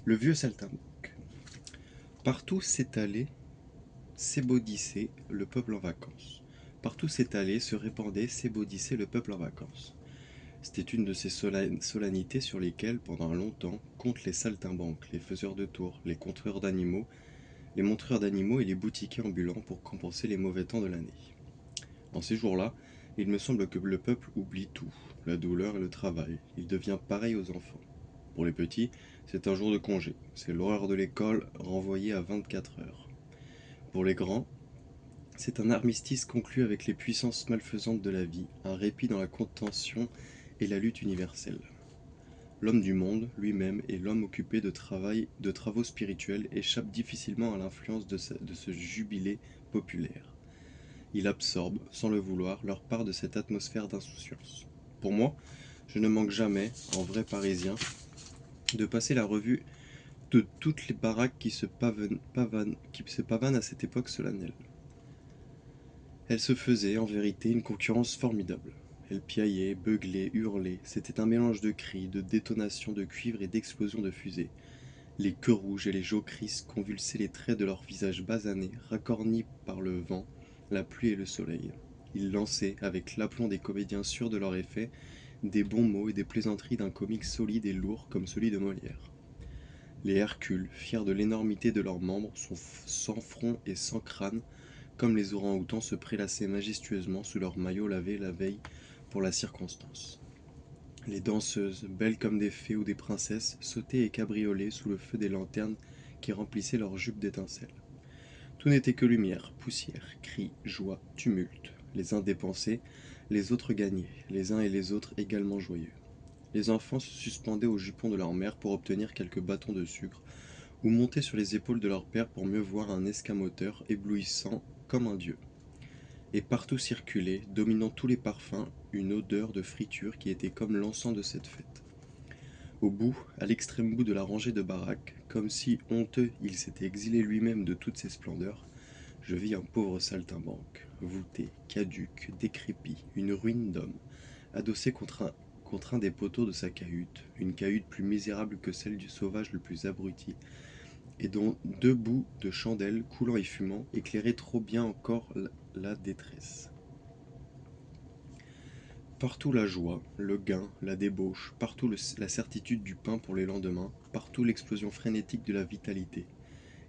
Le vieux saltimbanque. Partout s'étalait, s'ébaudissait le peuple en vacances. Partout s'étalait, se répandait, s'ébaudissait le peuple en vacances. C'était une de ces solennités sur lesquelles, pendant longtemps, comptent les saltimbanques, les faiseurs de tours, les contreurs d'animaux, les montreurs d'animaux et les boutiquiers ambulants pour compenser les mauvais temps de l'année. En ces jours-là, il me semble que le peuple oublie tout, la douleur et le travail. Il devient pareil aux enfants. Pour les petits, c'est un jour de congé. C'est l'horreur de l'école renvoyée à 24 heures. Pour les grands, c'est un armistice conclu avec les puissances malfaisantes de la vie, un répit dans la contention et la lutte universelle. L'homme du monde, lui-même, et l'homme occupé de travaux spirituels échappent difficilement à l'influence de ce jubilé populaire. Il absorbe, sans le vouloir, leur part de cette atmosphère d'insouciance. Pour moi, je ne manque jamais, en vrai parisien, de passer la revue de toutes les baraques qui se pavanent à cette époque solennelle. Elles se faisaient, en vérité, une concurrence formidable. Elles piaillaient, beuglaient, hurlaient. C'était un mélange de cris, de détonations de cuivre et d'explosions de fusées. Les queues rouges et les jocrisse convulsaient les traits de leurs visages basanés, racornis par le vent, la pluie et le soleil. Ils lançaient, avec l'aplomb des comédiens sûrs de leur effet, des bons mots et des plaisanteries d'un comique solide et lourd comme celui de Molière. Les Hercules, fiers de l'énormité de leurs membres, sont sans front et sans crâne, comme les orang-outans se prélassaient majestueusement sous leurs maillots lavés la veille pour la circonstance. Les danseuses, belles comme des fées ou des princesses, sautaient et cabriolaient sous le feu des lanternes qui remplissaient leurs jupes d'étincelles. Tout n'était que lumière, poussière, cris, joie, tumulte. Les uns dépensaient, les autres gagnaient, les uns et les autres également joyeux. Les enfants se suspendaient aux jupons de leur mère pour obtenir quelques bâtons de sucre, ou montaient sur les épaules de leur père pour mieux voir un escamoteur éblouissant comme un dieu. Et partout circulait, dominant tous les parfums, une odeur de friture qui était comme l'encens de cette fête. Au bout, à l'extrême bout de la rangée de baraques, comme si, honteux, il s'était exilé lui-même de toutes ses splendeurs, je vis un pauvre saltimbanque, voûté, caduc, décrépit, une ruine d'homme, adossé contre un des poteaux de sa cahute, une cahute plus misérable que celle du sauvage le plus abruti, et dont deux bouts de chandelle, coulant et fumant, éclairaient trop bien encore la détresse. Partout la joie, le gain, la débauche, partout la certitude du pain pour les lendemains, partout l'explosion frénétique de la vitalité.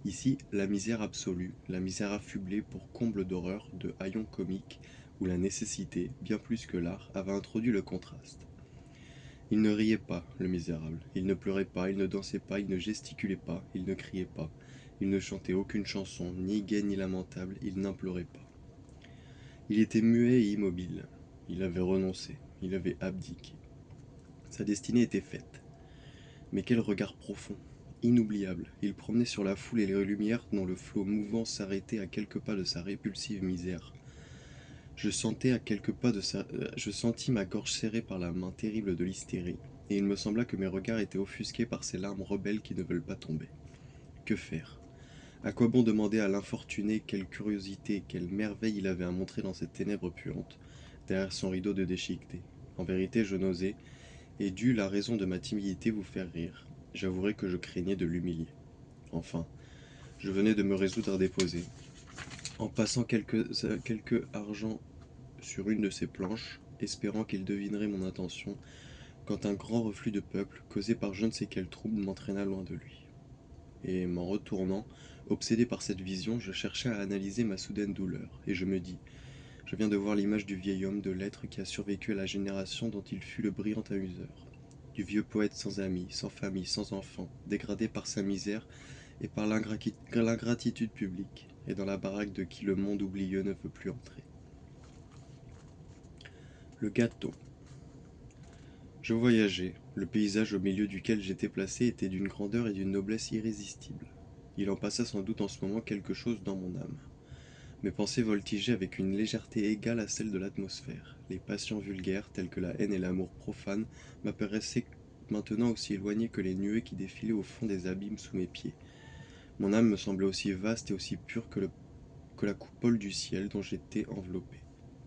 Ici, la misère absolue, la misère affublée pour comble d'horreur, de haillons comiques, où la nécessité, bien plus que l'art, avait introduit le contraste. Il ne riait pas, le misérable, il ne pleurait pas, il ne dansait pas, il ne gesticulait pas, il ne criait pas, il ne chantait aucune chanson, ni gaie ni lamentable, il n'implorait pas. Il était muet et immobile. Il avait renoncé, il avait abdiqué. Sa destinée était faite. Mais quel regard profond, inoubliable. Il promenait sur la foule et les lumières dont le flot mouvant s'arrêtait à quelques pas de sa répulsive misère. Je sentis ma gorge serrée par la main terrible de l'hystérie, et il me sembla que mes regards étaient offusqués par ces larmes rebelles qui ne veulent pas tomber. Que faire? À quoi bon demander à l'infortuné quelle curiosité, quelle merveille il avait à montrer dans cette ténèbre puante, derrière son rideau de déchiqueté? En vérité, je n'osais, et dû la raison de ma timidité vous faire rire. J'avouerai que je craignais de l'humilier. Enfin, je venais de me résoudre à déposer, en passant quelques argent sur une de ses planches, espérant qu'il devinerait mon intention, quand un grand reflux de peuple, causé par je ne sais quel trouble, m'entraîna loin de lui. Et m'en retournant, obsédé par cette vision, je cherchais à analyser ma soudaine douleur, et je me dis, je viens de voir l'image du vieil homme de lettres qui a survécu à la génération dont il fut le brillant amuseur, du vieux poète sans amis, sans famille, sans enfants, dégradé par sa misère et par l'ingratitude publique, et dans la baraque de qui le monde oublieux ne veut plus entrer. Le gâteau. Je voyageais, le paysage au milieu duquel j'étais placé était d'une grandeur et d'une noblesse irrésistibles. Il en passa sans doute en ce moment quelque chose dans mon âme. Mes pensées voltigeaient avec une légèreté égale à celle de l'atmosphère. Les passions vulgaires, telles que la haine et l'amour profane, m'apparaissaient maintenant aussi éloignées que les nuées qui défilaient au fond des abîmes sous mes pieds. Mon âme me semblait aussi vaste et aussi pure que la coupole du ciel dont j'étais enveloppé.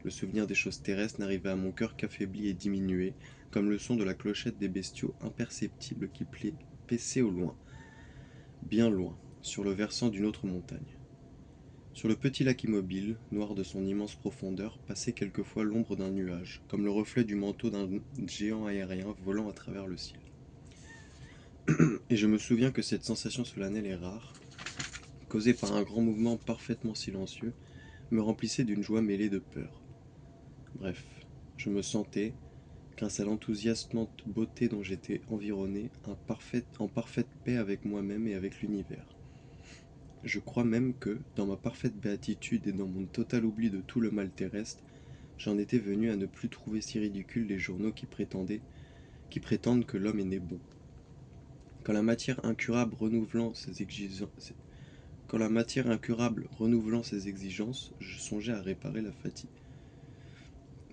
Le souvenir des choses terrestres n'arrivait à mon cœur qu'affaibli et diminué, comme le son de la clochette des bestiaux imperceptibles qui paissaient au loin. bien loin, sur le versant d'une autre montagne. Sur le petit lac immobile, noir de son immense profondeur, passait quelquefois l'ombre d'un nuage, comme le reflet du manteau d'un géant aérien volant à travers le ciel. Et je me souviens que cette sensation solennelle et rare, causée par un grand mouvement parfaitement silencieux, me remplissait d'une joie mêlée de peur. Bref, je me sentais, grâce à l'enthousiasmante beauté dont j'étais environné, en parfaite paix avec moi-même et avec l'univers. Je crois même que, dans ma parfaite béatitude et dans mon total oubli de tout le mal terrestre, j'en étais venu à ne plus trouver si ridicules les journaux qui prétendent que l'homme est né bon. Quand la matière incurable renouvelant ses exigences, je songeais à réparer la fatigue.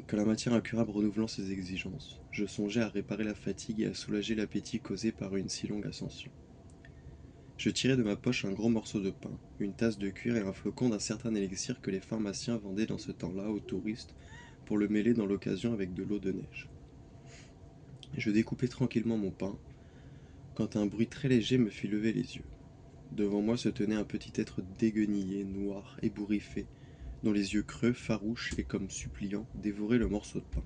Que la matière incurable renouvelant ses exigences, je songeais à réparer la fatigue et à soulager l'appétit causé par une si longue ascension. Je tirai de ma poche un gros morceau de pain, une tasse de cuir et un flocon d'un certain élixir que les pharmaciens vendaient dans ce temps-là aux touristes pour le mêler dans l'occasion avec de l'eau de neige. Je découpais tranquillement mon pain, quand un bruit très léger me fit lever les yeux. Devant moi se tenait un petit être déguenillé, noir, ébouriffé, dont les yeux creux, farouches et comme suppliants dévoraient le morceau de pain.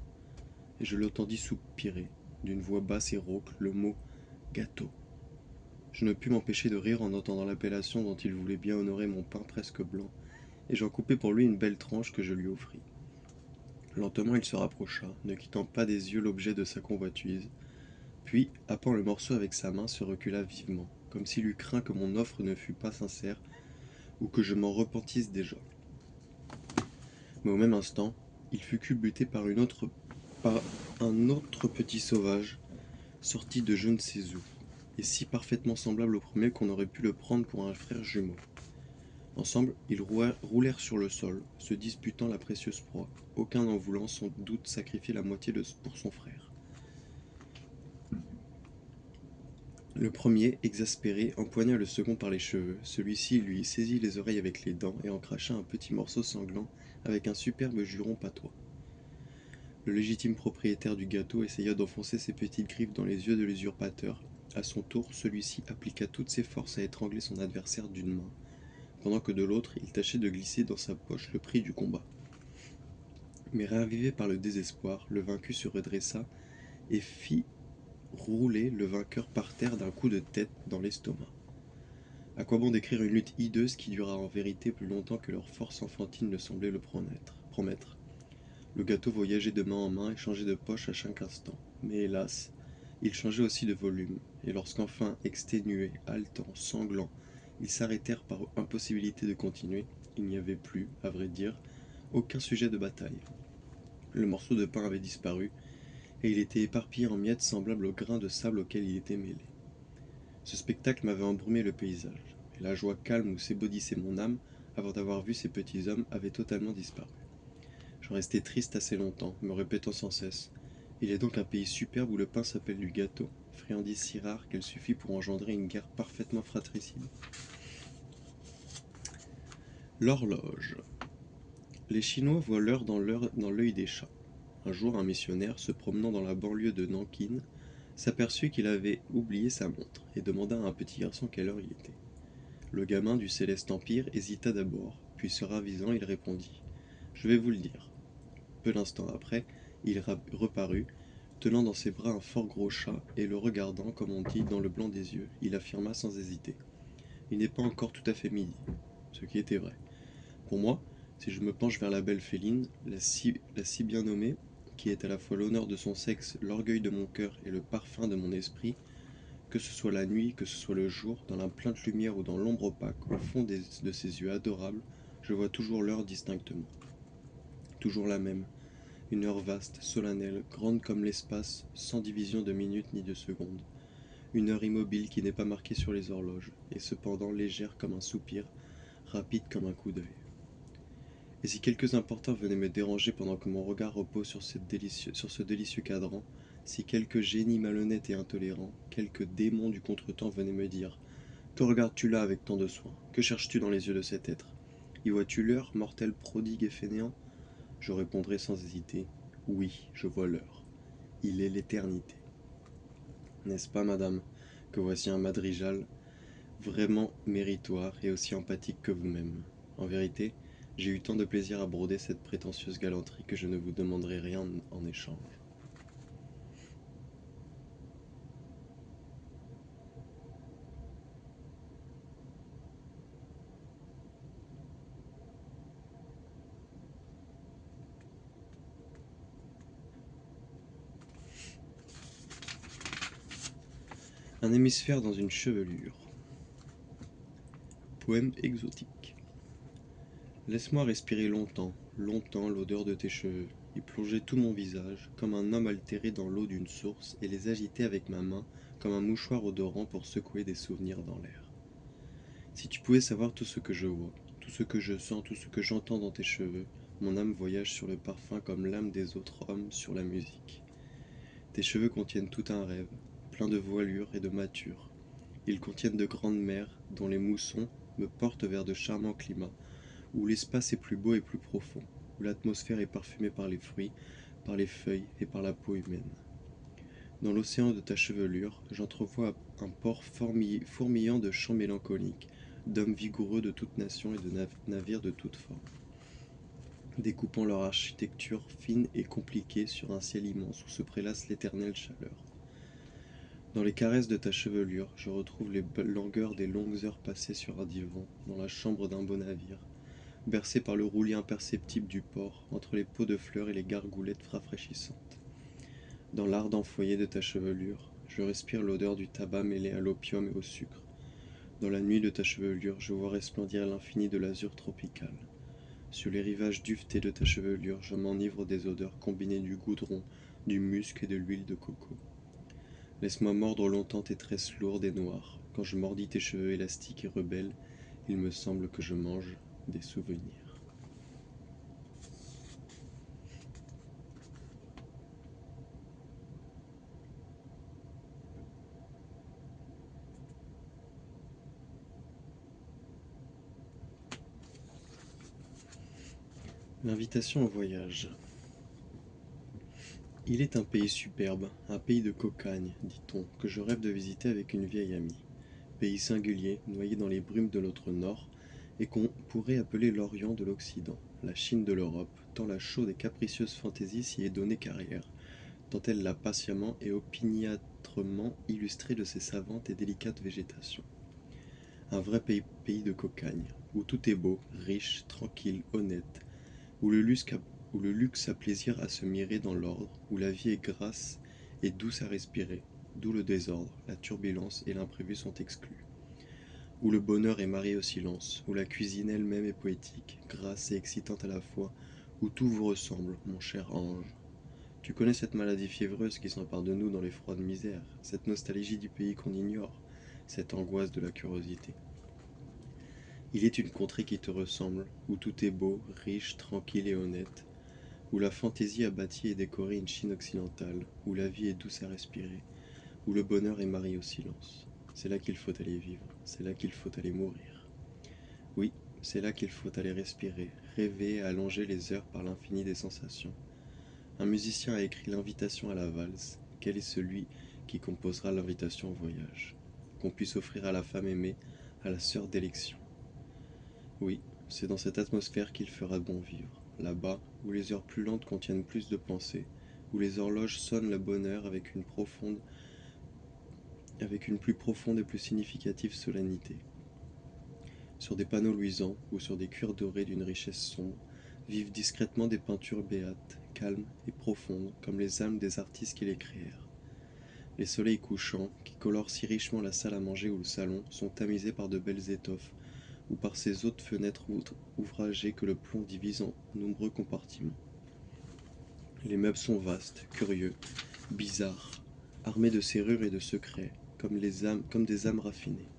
Et je l'entendis soupirer, d'une voix basse et rauque, le mot gâteau. Je ne pus m'empêcher de rire en entendant l'appellation dont il voulait bien honorer mon pain presque blanc, et j'en coupai pour lui une belle tranche que je lui offris. Lentement il se rapprocha, ne quittant pas des yeux l'objet de sa convoitise, puis, happant le morceau avec sa main, se recula vivement, comme s'il eût craint que mon offre ne fût pas sincère, ou que je m'en repentisse déjà. Mais au même instant, il fut culbuté par un autre petit sauvage, sorti de je ne sais où, et si parfaitement semblable au premier qu'on aurait pu le prendre pour un frère jumeau. Ensemble, ils roulèrent sur le sol, se disputant la précieuse proie, aucun n'en voulant sans doute sacrifier la moitié pour son frère. Le premier, exaspéré, empoigna le second par les cheveux. Celui-ci lui saisit les oreilles avec les dents et en cracha un petit morceau sanglant avec un superbe juron patois. Le légitime propriétaire du gâteau essaya d'enfoncer ses petites griffes dans les yeux de l'usurpateur. À son tour, celui-ci appliqua toutes ses forces à étrangler son adversaire d'une main, pendant que de l'autre, il tâchait de glisser dans sa poche le prix du combat. Mais ravivé par le désespoir, le vaincu se redressa et fit rouler le vainqueur par terre d'un coup de tête dans l'estomac. À quoi bon décrire une lutte hideuse qui dura en vérité plus longtemps que leur force enfantine ne semblait le promettre. Le gâteau voyageait de main en main et changeait de poche à chaque instant. Mais hélas, il changeait aussi de volume, et lorsqu'enfin, exténués, haletants, sanglants, ils s'arrêtèrent par impossibilité de continuer, il n'y avait plus, à vrai dire, aucun sujet de bataille. Le morceau de pain avait disparu, et il était éparpillé en miettes semblables aux grains de sable auxquels il était mêlé. Ce spectacle m'avait embrumé le paysage, et la joie calme où s'ébaudissait mon âme avant d'avoir vu ces petits hommes avait totalement disparu. J'en restais triste assez longtemps, me répétant sans cesse: il est donc un pays superbe où le pain s'appelle du gâteau, friandise si rare qu'elle suffit pour engendrer une guerre parfaitement fratricide. L'horloge. Les Chinois voient l'heure dans l'œil des chats. Un jour, un missionnaire, se promenant dans la banlieue de Nankin, s'aperçut qu'il avait oublié sa montre et demanda à un petit garçon quelle heure il était. Le gamin du céleste empire hésita d'abord, puis se ravisant, il répondit: je vais vous le dire. Peu d'instants après, il reparut, tenant dans ses bras un fort gros chat, et le regardant, comme on dit, dans le blanc des yeux, il affirma sans hésiter: il n'est pas encore tout à fait midi. Ce qui était vrai. Pour moi, si je me penche vers la belle Féline, la si bien nommée, qui est à la fois l'honneur de son sexe, l'orgueil de mon cœur et le parfum de mon esprit, que ce soit la nuit, que ce soit le jour, dans la pleine lumière ou dans l'ombre opaque, au fond de ses yeux adorables, je vois toujours l'heure distinctement. Toujours la même, une heure vaste, solennelle, grande comme l'espace, sans division de minutes ni de secondes. Une heure immobile qui n'est pas marquée sur les horloges, et cependant légère comme un soupir, rapide comme un coup d'œil. Et si quelques importuns venaient me déranger pendant que mon regard repose sur ce délicieux cadran, si quelque génie malhonnête et intolérant, quelque démon du contretemps venait me dire: que regardes-tu là avec tant de soin? Que cherches-tu dans les yeux de cet être? Y vois-tu l'heure, mortel prodigue et fainéant? Je répondrai sans hésiter: oui, je vois l'heure. Il est l'éternité. N'est-ce pas, madame, que voici un madrigal vraiment méritoire et aussi empathique que vous-même. En vérité, j'ai eu tant de plaisir à broder cette prétentieuse galanterie que je ne vous demanderai rien en échange. Un hémisphère dans une chevelure. Poème exotique. Laisse-moi respirer longtemps, longtemps l'odeur de tes cheveux, y plonger tout mon visage, comme un homme altéré dans l'eau d'une source, et les agiter avec ma main, comme un mouchoir odorant pour secouer des souvenirs dans l'air. Si tu pouvais savoir tout ce que je vois, tout ce que je sens, tout ce que j'entends dans tes cheveux, mon âme voyage sur le parfum comme l'âme des autres hommes sur la musique. Tes cheveux contiennent tout un rêve, plein de voilure et de mâture. Ils contiennent de grandes mers dont les moussons me portent vers de charmants climats, où l'espace est plus beau et plus profond, où l'atmosphère est parfumée par les fruits, par les feuilles et par la peau humaine. Dans l'océan de ta chevelure, j'entrevois un port fourmillant de chants mélancoliques, d'hommes vigoureux de toute nation et de navires de toute forme, découpant leur architecture fine et compliquée sur un ciel immense où se prélasse l'éternelle chaleur. Dans les caresses de ta chevelure, je retrouve les langueurs des longues heures passées sur un divan, dans la chambre d'un beau navire, bercé par le roulis imperceptible du port, entre les pots de fleurs et les gargoulettes rafraîchissantes. Dans l'ardent foyer de ta chevelure, je respire l'odeur du tabac mêlé à l'opium et au sucre. Dans la nuit de ta chevelure, je vois resplendir l'infini de l'azur tropical. Sur les rivages duvetés de ta chevelure, je m'enivre des odeurs combinées du goudron, du musc et de l'huile de coco. Laisse-moi mordre longtemps tes tresses lourdes et noires. Quand je mordis tes cheveux élastiques et rebelles, il me semble que je mange des souvenirs. L'invitation au voyage. Il est un pays superbe, un pays de cocagne, dit-on, que je rêve de visiter avec une vieille amie. Pays singulier, noyé dans les brumes de notre nord, et qu'on pourrait appeler l'Orient de l'Occident, la Chine de l'Europe, tant la chaude et capricieuse fantaisie s'y est donnée carrière, tant elle l'a patiemment et opiniâtrement illustré de ses savantes et délicates végétations. Un vrai pays de cocagne, où tout est beau, riche, tranquille, honnête, où le luxe a plaisir à se mirer dans l'ordre, où la vie est grasse et douce à respirer, d'où le désordre, la turbulence et l'imprévu sont exclus. Où le bonheur est marié au silence, où la cuisine elle-même est poétique, grasse et excitante à la fois, où tout vous ressemble, mon cher ange. Tu connais cette maladie fiévreuse qui s'empare de nous dans les froides misères, cette nostalgie du pays qu'on ignore, cette angoisse de la curiosité. Il est une contrée qui te ressemble, où tout est beau, riche, tranquille et honnête, où la fantaisie a bâti et décoré une Chine occidentale, où la vie est douce à respirer, où le bonheur est marié au silence. C'est là qu'il faut aller vivre, c'est là qu'il faut aller mourir. Oui, c'est là qu'il faut aller respirer, rêver et allonger les heures par l'infini des sensations. Un musicien a écrit l'invitation à la valse. Quel est celui qui composera l'invitation au voyage? Qu'on puisse offrir à la femme aimée, à la sœur d'élection. Oui, c'est dans cette atmosphère qu'il fera bon vivre, là-bas où les heures plus lentes contiennent plus de pensées, où les horloges sonnent le bonheur avec une plus profonde et plus significative solennité. Sur des panneaux luisants ou sur des cuirs dorés d'une richesse sombre, vivent discrètement des peintures béates, calmes et profondes, comme les âmes des artistes qui les créèrent. Les soleils couchants, qui colorent si richement la salle à manger ou le salon, sont tamisés par de belles étoffes, ou par ces hautes fenêtres ouvragées que le plomb divise en nombreux compartiments. Les meubles sont vastes, curieux, bizarres, armés de serrures et de secrets, comme des âmes raffinées.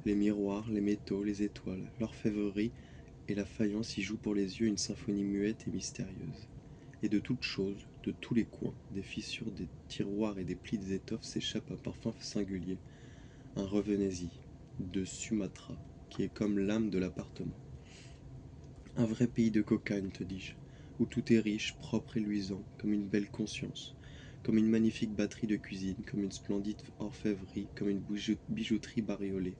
Les miroirs, les métaux, les étoiles, l'orfèvrerie et la faïence y jouent pour les yeux une symphonie muette et mystérieuse. Et de toutes choses, de tous les coins, des fissures, des tiroirs et des plis des étoffes s'échappe un parfum singulier, un revenez-y, de Sumatra, qui est comme l'âme de l'appartement. Un vrai pays de cocagne, te dis-je, où tout est riche, propre et luisant, comme une belle conscience, comme une magnifique batterie de cuisine, comme une splendide orfèvrerie, comme une bijouterie bariolée.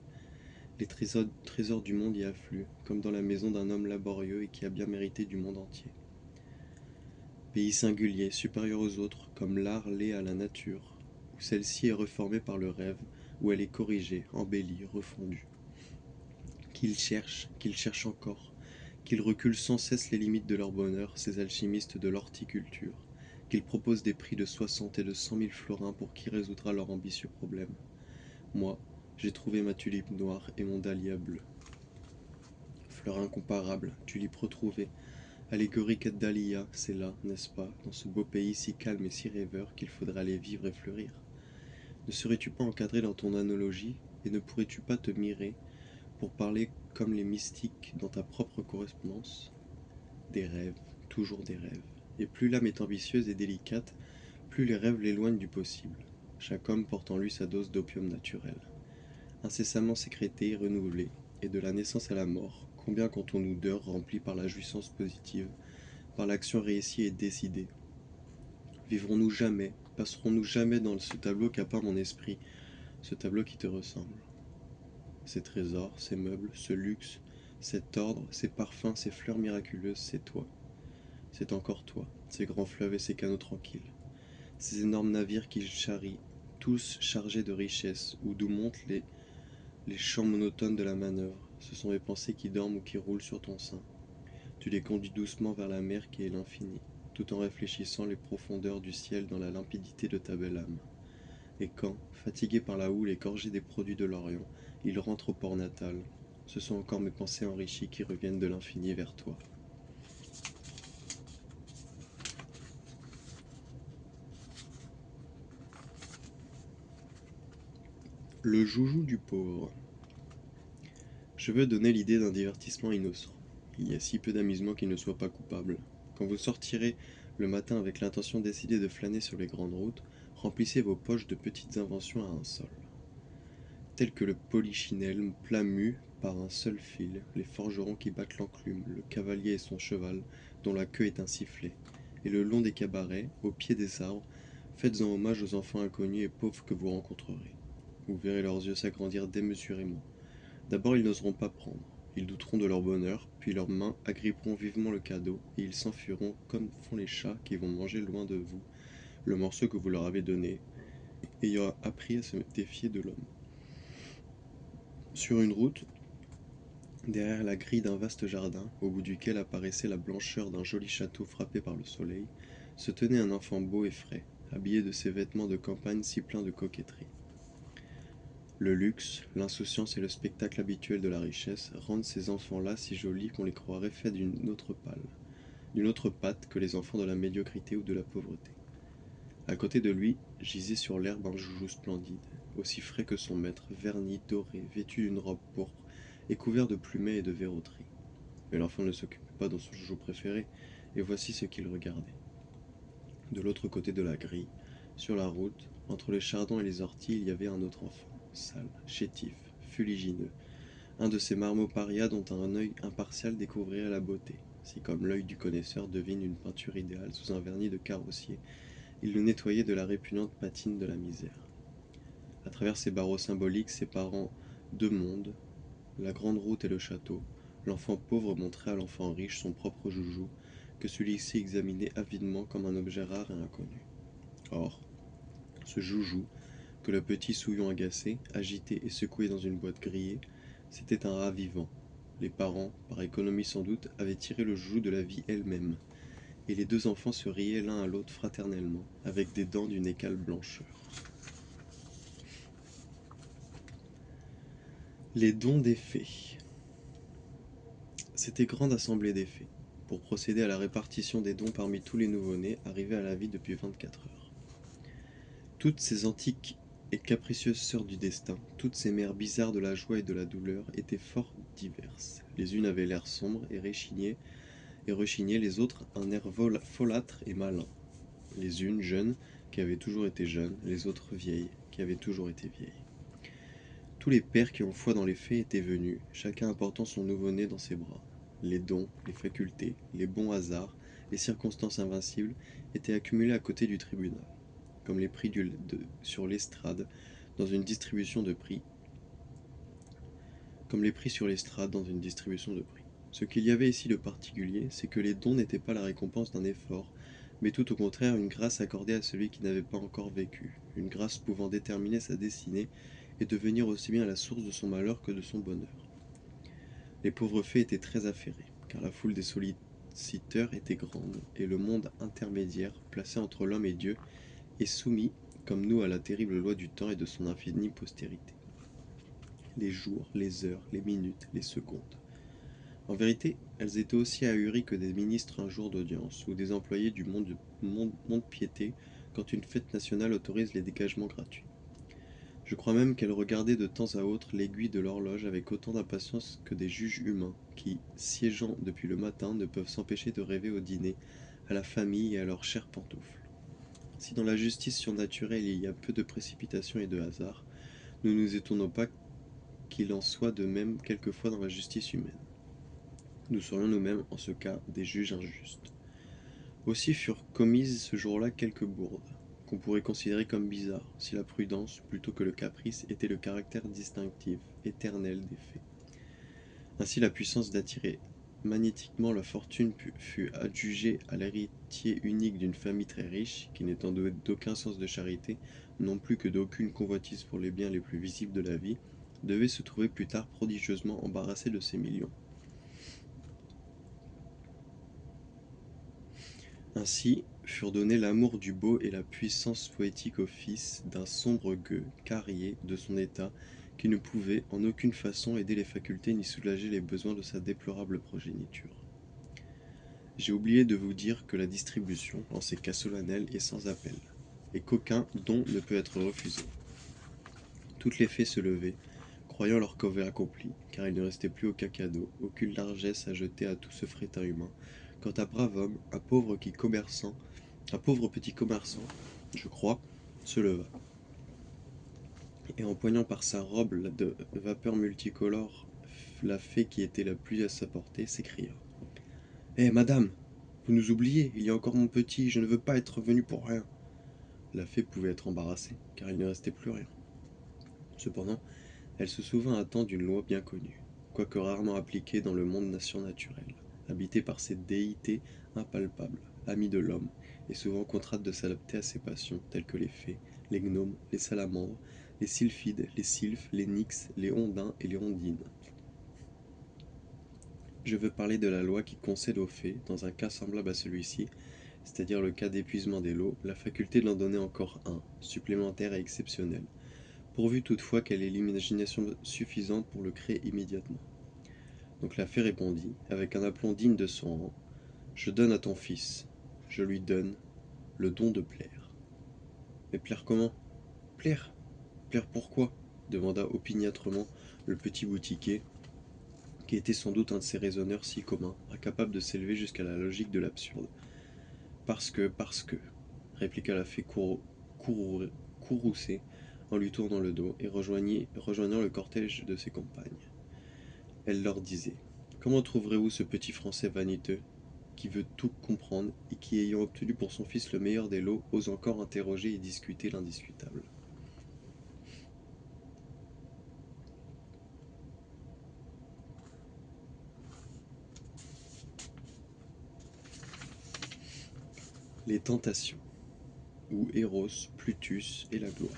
Les trésors du monde y affluent, comme dans la maison d'un homme laborieux et qui a bien mérité du monde entier. Pays singulier, supérieur aux autres, comme l'art l'est à la nature, où celle-ci est reformée par le rêve, où elle est corrigée, embellie, refondue. Qu'ils cherchent encore, qu'ils reculent sans cesse les limites de leur bonheur, ces alchimistes de l'horticulture, qu'ils proposent des prix de 60 et de 100 000 florins pour qui résoudra leur ambitieux problème. Moi, j'ai trouvé ma tulipe noire et mon dahlia bleu. Fleur incomparable, tulipe retrouvée, allégorique dahlia, c'est là, n'est-ce pas, dans ce beau pays si calme et si rêveur qu'il faudrait aller vivre et fleurir. Ne serais-tu pas encadré dans ton analogie, et ne pourrais-tu pas te mirer pour parler comme les mystiques dans ta propre correspondance? Des rêves, toujours des rêves. Et plus l'âme est ambitieuse et délicate, plus les rêves l'éloignent du possible. Chaque homme porte en lui sa dose d'opium naturel, incessamment sécrété, renouvelé, et de la naissance à la mort, combien comptons-nous d'heures remplies par la jouissance positive, par l'action réussie et décidée? Vivrons-nous jamais, passerons-nous jamais dans ce tableau qu'a peint mon esprit, ce tableau qui te ressemble? Ces trésors, ces meubles, ce luxe, cet ordre, ces parfums, ces fleurs miraculeuses, c'est toi. C'est encore toi, ces grands fleuves et ces canaux tranquilles, ces énormes navires qui charrient, tous chargés de richesses, ou d'où montent les chants monotones de la manœuvre. Ce sont mes pensées qui dorment ou qui roulent sur ton sein. Tu les conduis doucement vers la mer qui est l'infini, tout en réfléchissant les profondeurs du ciel dans la limpidité de ta belle âme. Et quand, fatigué par la houle et gorgé des produits de l'Orient, il rentre au port natal, ce sont encore mes pensées enrichies qui reviennent de l'infini vers toi. Le joujou du pauvre. Je veux donner l'idée d'un divertissement innocent. Il y a si peu d'amusement qu'il ne soit pas coupable. Quand vous sortirez le matin avec l'intention décidée de flâner sur les grandes routes, remplissez vos poches de petites inventions à un sol, telles que le polichinelle plat mu par un seul fil, les forgerons qui battent l'enclume, le cavalier et son cheval, dont la queue est un sifflet, et le long des cabarets, au pied des arbres, faites-en hommage aux enfants inconnus et pauvres que vous rencontrerez. Vous verrez leurs yeux s'agrandir démesurément. D'abord, ils n'oseront pas prendre. Ils douteront de leur bonheur, puis leurs mains agripperont vivement le cadeau, et ils s'enfuiront comme font les chats qui vont manger loin de vous le morceau que vous leur avez donné, ayant appris à se défier de l'homme. Sur une route, derrière la grille d'un vaste jardin, au bout duquel apparaissait la blancheur d'un joli château frappé par le soleil, se tenait un enfant beau et frais, habillé de ses vêtements de campagne si pleins de coquetterie. Le luxe, l'insouciance et le spectacle habituel de la richesse rendent ces enfants-là si jolis qu'on les croirait faits d'une autre pâte que les enfants de la médiocrité ou de la pauvreté. À côté de lui, gisait sur l'herbe un joujou splendide, aussi frais que son maître, verni, doré, vêtu d'une robe pourpre et couvert de plumets et de verroteries. Mais l'enfant ne s'occupait pas dans son joujou préféré, et voici ce qu'il regardait. De l'autre côté de la grille, sur la route, entre les chardons et les orties, il y avait un autre enfant, sale, chétif, fuligineux, un de ces marmots parias dont un œil impartial découvrirait la beauté, si comme l'œil du connaisseur devine une peinture idéale sous un vernis de carrossier, il le nettoyait de la répugnante patine de la misère. À travers ces barreaux symboliques séparant deux mondes, la grande route et le château, l'enfant pauvre montrait à l'enfant riche son propre joujou, que celui-ci examinait avidement comme un objet rare et inconnu. Or, ce joujou, que le petit souillon agacé, agité et secoué dans une boîte grillée, c'était un rat vivant. Les parents, par économie sans doute, avaient tiré le joujou de la vie elle-même, et les deux enfants se riaient l'un à l'autre fraternellement, avec des dents d'une égale blancheur. Les dons des fées. C'était grande assemblée des fées, pour procéder à la répartition des dons parmi tous les nouveau-nés arrivés à la vie depuis 24 heures. Toutes ces antiques et capricieuses sœurs du destin, toutes ces mères bizarres de la joie et de la douleur, étaient fort diverses. Les unes avaient l'air sombre et rechigné, les autres un air folâtre et malin. Les unes jeunes, qui avaient toujours été jeunes, les autres vieilles, qui avaient toujours été vieilles. Tous les pères qui ont foi dans les fées étaient venus, chacun apportant son nouveau-né dans ses bras. Les dons, les facultés, les bons hasards, les circonstances invincibles étaient accumulés à côté du tribunal, comme les prix sur l'estrade, dans une distribution de prix. comme les prix sur l'estrade dans une distribution de prix. Ce qu'il y avait ici de particulier, c'est que les dons n'étaient pas la récompense d'un effort, mais tout au contraire une grâce accordée à celui qui n'avait pas encore vécu, une grâce pouvant déterminer sa destinée et devenir aussi bien la source de son malheur que de son bonheur. Les pauvres fées étaient très affairées, car la foule des solliciteurs était grande, et le monde intermédiaire, placé entre l'homme et Dieu, est soumis, comme nous, à la terrible loi du temps et de son infinie postérité. Les jours, les heures, les minutes, les secondes. En vérité, elles étaient aussi ahuries que des ministres un jour d'audience, ou des employés du monde-piété quand une fête nationale autorise les dégagements gratuits. Je crois même qu'elles regardaient de temps à autre l'aiguille de l'horloge avec autant d'impatience que des juges humains, qui, siégeant depuis le matin, ne peuvent s'empêcher de rêver au dîner, à la famille et à leurs chères pantoufles. Si dans la justice surnaturelle il y a peu de précipitation et de hasard, nous ne nous étonnons pas qu'il en soit de même quelquefois dans la justice humaine. Nous serions nous-mêmes, en ce cas, des juges injustes. Aussi furent commises ce jour-là quelques bourdes, qu'on pourrait considérer comme bizarres, si la prudence, plutôt que le caprice, était le caractère distinctif, éternel des faits. Ainsi la puissance d'attirer magnétiquement la fortune fut adjugée à l'héritier unique d'une famille très riche, qui n'étant doué d'aucun sens de charité, non plus que d'aucune convoitise pour les biens les plus visibles de la vie, devait se trouver plus tard prodigieusement embarrassé de ses millions. Ainsi furent donnés l'amour du beau et la puissance poétique au fils d'un sombre gueux, Carrier, de son état, qui ne pouvait en aucune façon aider les facultés ni soulager les besoins de sa déplorable progéniture. J'ai oublié de vous dire que la distribution, en ces cas solennels, est sans appel, et qu'aucun don ne peut être refusé. Toutes les fées se levaient, croyant leur corvée accomplie, car il ne restait plus aucun cadeau, aucune largesse à jeter à tout ce frétin humain, quand un brave homme, un pauvre petit commerçant, je crois, se leva, et empoignant par sa robe de vapeur multicolore la fée qui était la plus à sa portée, s'écria: Eh, madame, vous nous oubliez, il y a encore mon petit, je ne veux pas être venu pour rien. La fée pouvait être embarrassée, car il ne restait plus rien. Cependant, elle se souvint à temps d'une loi bien connue, quoique rarement appliquée dans le monde surnaturel, habité par ces déités impalpables, amies de l'homme, et souvent contraintes de s'adapter à ses passions, telles que les fées, les gnomes, les salamandres, les sylphides, les sylphes, les nixes, les ondins et les ondines. Je veux parler de la loi qui concède aux fées, dans un cas semblable à celui-ci, c'est-à-dire le cas d'épuisement des lots, la faculté de l'en donner encore un, supplémentaire et exceptionnel, pourvu toutefois qu'elle ait l'imagination suffisante pour le créer immédiatement. Donc la fée répondit, avec un aplomb digne de son rang: Je donne à ton fils, je lui donne le don de plaire. Mais plaire comment? Plaire? Plaire pourquoi? Demanda opiniâtrement le petit boutiquier, qui était sans doute un de ces raisonneurs si communs, incapable de s'élever jusqu'à la logique de l'absurde. Parce que, répliqua la fée courroucée en lui tournant le dos et rejoignant le cortège de ses compagnes. Elle leur disait: Comment trouverez-vous ce petit Français vaniteux, qui veut tout comprendre et qui, ayant obtenu pour son fils le meilleur des lots, ose encore interroger et discuter l'indiscutable? Les tentations, ou Eros, Plutus et la gloire.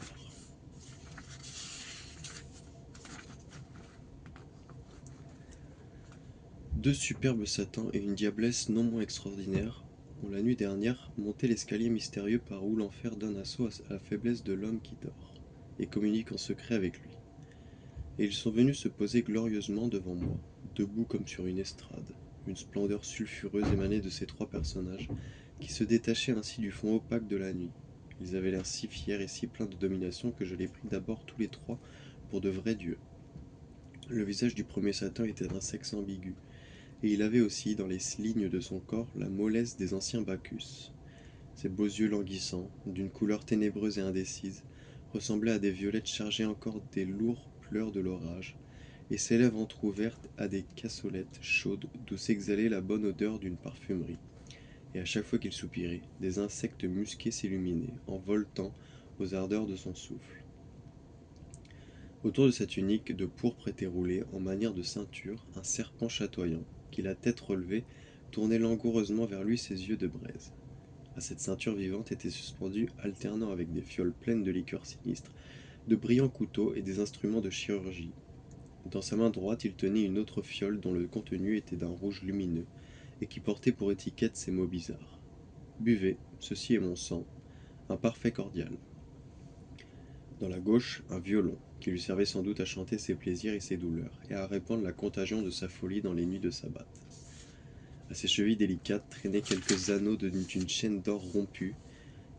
Deux superbes satins et une diablesse non moins extraordinaire ont la nuit dernière monté l'escalier mystérieux par où l'enfer donne assaut à la faiblesse de l'homme qui dort, et communique en secret avec lui. Et ils sont venus se poser glorieusement devant moi, debout comme sur une estrade. Une splendeur sulfureuse émanait de ces trois personnages, qui se détachaient ainsi du fond opaque de la nuit. Ils avaient l'air si fiers et si pleins de domination que je les pris d'abord tous les trois pour de vrais dieux. Le visage du premier Satan était d'un sexe ambigu, et il avait aussi, dans les lignes de son corps, la mollesse des anciens Bacchus. Ses beaux yeux languissants, d'une couleur ténébreuse et indécise, ressemblaient à des violettes chargées encore des lourds pleurs de l'orage, et ses lèvres entr'ouvertes à des cassolettes chaudes d'où s'exhalait la bonne odeur d'une parfumerie. Et à chaque fois qu'il soupirait, des insectes musqués s'illuminaient, en voletant aux ardeurs de son souffle. Autour de sa tunique de pourpre était roulé, en manière de ceinture, un serpent chatoyant, qui, la tête relevée, tournait langoureusement vers lui ses yeux de braise. À cette ceinture vivante étaient suspendus, alternant avec des fioles pleines de liqueurs sinistres, de brillants couteaux et des instruments de chirurgie. Dans sa main droite, il tenait une autre fiole dont le contenu était d'un rouge lumineux, et qui portait pour étiquette ces mots bizarres. Buvez, ceci est mon sang, un parfait cordial. Dans la gauche, un violon, qui lui servait sans doute à chanter ses plaisirs et ses douleurs, et à répandre la contagion de sa folie dans les nuits de sabbat. À ses chevilles délicates traînaient quelques anneaux d'une chaîne d'or rompue,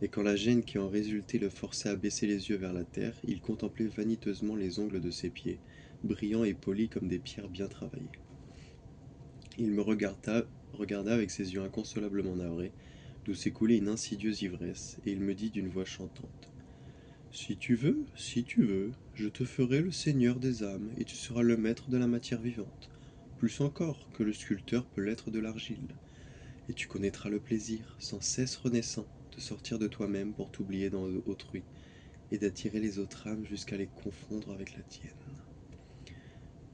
et quand la gêne qui en résultait le forçait à baisser les yeux vers la terre, il contemplait vaniteusement les ongles de ses pieds, brillants et polis comme des pierres bien travaillées. Il me regarda avec ses yeux inconsolablement navrés, d'où s'écoulait une insidieuse ivresse, et il me dit d'une voix chantante: si tu veux, je te ferai le seigneur des âmes, et tu seras le maître de la matière vivante, plus encore que le sculpteur peut l'être de l'argile. Et tu connaîtras le plaisir, sans cesse renaissant, de sortir de toi-même pour t'oublier dans autrui, et d'attirer les autres âmes jusqu'à les confondre avec la tienne.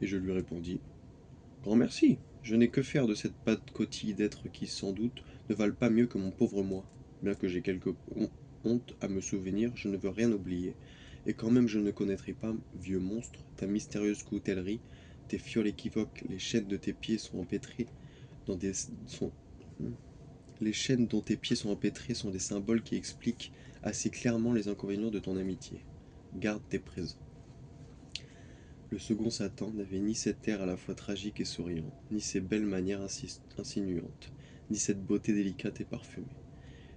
Et je lui répondis: grand merci, je n'ai que faire de cette pâte-coquille d'êtres qui, sans doute, ne valent pas mieux que mon pauvre moi. Bien que j'ai quelque honte à me souvenir, je ne veux rien oublier, et quand même je ne connaîtrai pas, vieux monstre, ta mystérieuse coutellerie, tes fioles équivoques, les chaînes de tes pieds sont empêtrées dans des... sont... Les chaînes dont tes pieds sont empêtrés sont des symboles qui expliquent assez clairement les inconvénients de ton amitié. Garde tes présents. Le second Satan n'avait ni cet air à la fois tragique et souriant, ni ces belles manières insinuantes, ni cette beauté délicate et parfumée.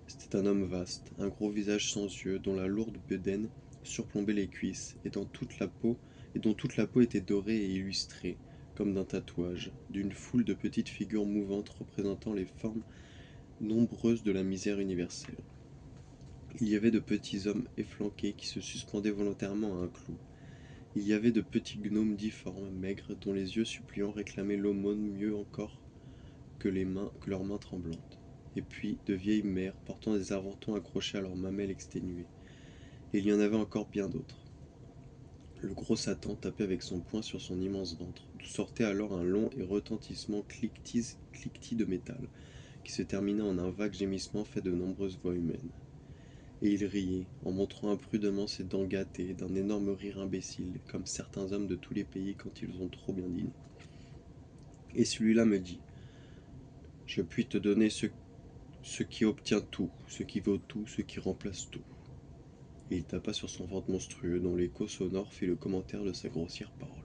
C'était un homme vaste, un gros visage sans yeux, dont la lourde bedaine surplombait les cuisses, et dont toute la peau était dorée et illustrée, comme d'un tatouage, d'une foule de petites figures mouvantes représentant les formes nombreuses de la misère universelle. Il y avait de petits hommes efflanqués qui se suspendaient volontairement à un clou. Il y avait de petits gnomes difformes, maigres, dont les yeux suppliants réclamaient l'aumône mieux encore que leurs mains tremblantes. Et puis de vieilles mères portant des avortons accrochés à leurs mamelles exténuées. Et il y en avait encore bien d'autres. Le gros Satan tapait avec son poing sur son immense ventre, d'où sortait alors un long et retentissement cliquetis de métal, qui se terminait en un vague gémissement fait de nombreuses voix humaines. Et il riait, en montrant imprudemment ses dents gâtées, d'un énorme rire imbécile, comme certains hommes de tous les pays quand ils ont trop bien dîné. Et celui-là me dit: je puis te donner ce qui obtient tout, ce qui vaut tout, ce qui remplace tout. Et il tapa sur son ventre monstrueux, dont l'écho sonore fit le commentaire de sa grossière parole.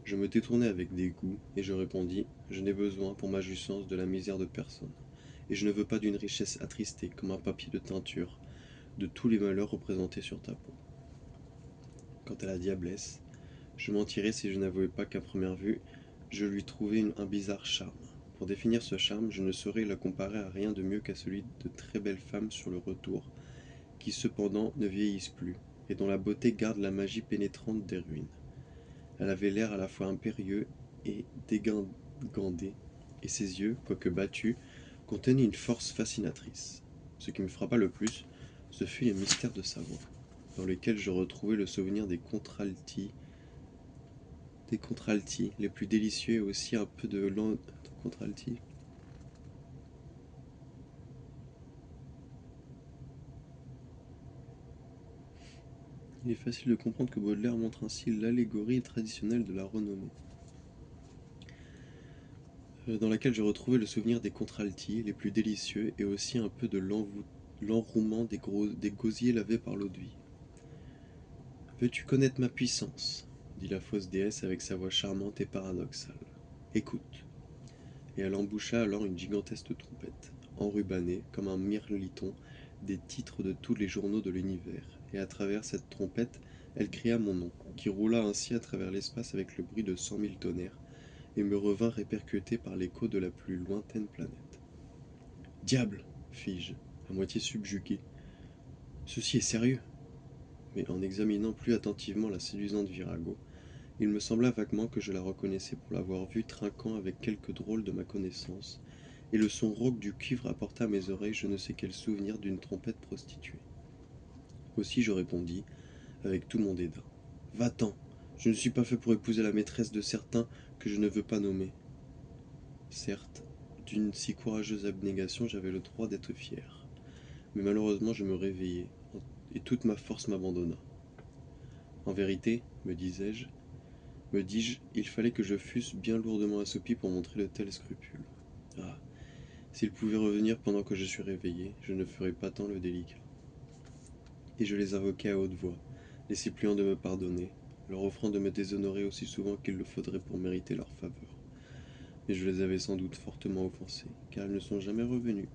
Je me détournai avec dégoût, et je répondis: je n'ai besoin, pour ma jouissance, de la misère de personne, et je ne veux pas d'une richesse attristée, comme un papier de teinture, de tous les malheurs représentés sur ta peau. Quant à la diablesse, je mentirais si je n'avouais pas qu'à première vue, je lui trouvais un bizarre charme. Pour définir ce charme, je ne saurais la comparer à rien de mieux qu'à celui de très belles femmes sur le retour, qui cependant ne vieillissent plus, et dont la beauté garde la magie pénétrante des ruines. Elle avait l'air à la fois impérieux et dégingandé, et ses yeux, quoique battus, contenaient une force fascinatrice. Ce qui me frappa le plus, ce fut les mystères de sa voix, dans lesquels je retrouvai le souvenir des contraltis les plus délicieux, et aussi un peu de contraltis. Il est facile de comprendre que Baudelaire montre ainsi l'allégorie traditionnelle de la renommée, dans laquelle je retrouvais le souvenir des contraltis les plus délicieux, et aussi un peu de l'enrouement des gosiers lavés par l'eau de vie. Veux-tu connaître ma puissance? Dit la fausse déesse avec sa voix charmante et paradoxale. Écoute. Et elle emboucha alors une gigantesque trompette, enrubannée, comme un mirliton, des titres de tous les journaux de l'univers, et à travers cette trompette, elle cria mon nom, qui roula ainsi à travers l'espace avec le bruit de 100 000 tonnerres, et me revint répercuté par l'écho de la plus lointaine planète. Diable! Fis-je, à moitié subjugué. Ceci est sérieux! Mais en examinant plus attentivement la séduisante virago, il me sembla vaguement que je la reconnaissais pour l'avoir vue trinquant avec quelque drôle de ma connaissance, et le son rauque du cuivre apporta à mes oreilles je ne sais quel souvenir d'une trompette prostituée. Aussi je répondis, avec tout mon dédain: Va-t'en, je ne suis pas fait pour épouser la maîtresse de certains que je ne veux pas nommer. Certes, d'une si courageuse abnégation, j'avais le droit d'être fier. Mais malheureusement, je me réveillai, et toute ma force m'abandonna. En vérité, me dis-je, il fallait que je fusse bien lourdement assoupi pour montrer de tels scrupules. Ah, s'il pouvait revenir pendant que je suis réveillé, je ne ferais pas tant le délicat. Et je les invoquai à haute voix, les suppliant de me pardonner, leur offrant de me déshonorer aussi souvent qu'il le faudrait pour mériter leur faveur. Mais je les avais sans doute fortement offensés, car ils ne sont jamais revenus.